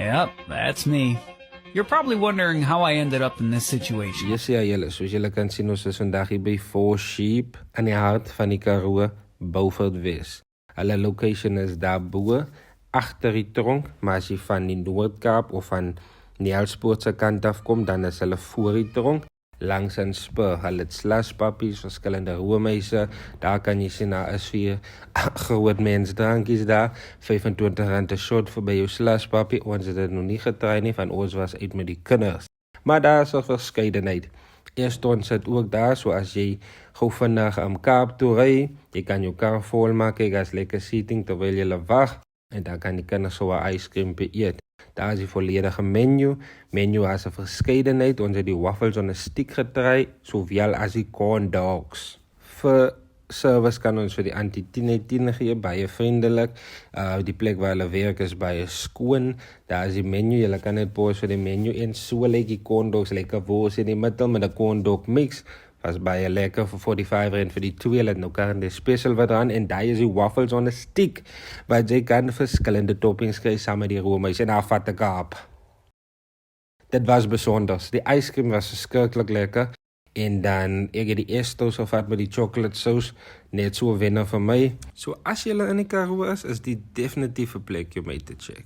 Yep, that's me. You're probably wondering how I ended up in this situation. Yes, ja, julle. Soos julle kan sien, ons is vandag hier by Four Sheep aan die hart van die Karoo, Beaufort Wes. Hulle location is daar bo, agter die tronk, maar as jy van die Noord-Kaap of van Nielspoort se kant af kom, dan is hulle voor die tronk. Langs een spur, hulle het slushpuppies, verskillende roomhuise, daar kan jy sien, daar is 4 groot mensdrankies daar, R25 'n shot vir by jou slushpuppy, ons het dit nog nie getry nie, van ons was uit met die kinders. Maar daar is 'n verskeidenheid. Eerst ons sit ook daar, so as jy gou vinnig am Kaap toe ry, jy kan jou kar volmaak, jy gaan lekker seating terwyl jy wag, en dan kan die kinders so 'n ijskrimpie eet. Daar is die volledige menu. Menu has 'n verskeidenheid. Ons het die waffles on 'n stick getry, sowel as die corn dogs. Vir service kan ons vir die anti-10 gee, baie vriendelik. Die plek waar hulle werk is baie skoon. Daar is die menu, jy kan net pos vir die menu en so lyk die corn dogs lekker wors in die middel met 'n corn dog mix. Was baie lekker vir R45 vir die 2, het nou kan die special wat aan, en daar is die waffles on a stick, wat jy kan verskillende toppings kry saam met die roomys en daar vat ek op. Dit was besonders, die ijskrim was verskriklik lekker, en dan ek het die Estos gevat met die chocolate sauce, net so wenner vir my. So as jy in die Karoo is die definitief 'n plek om mee te check.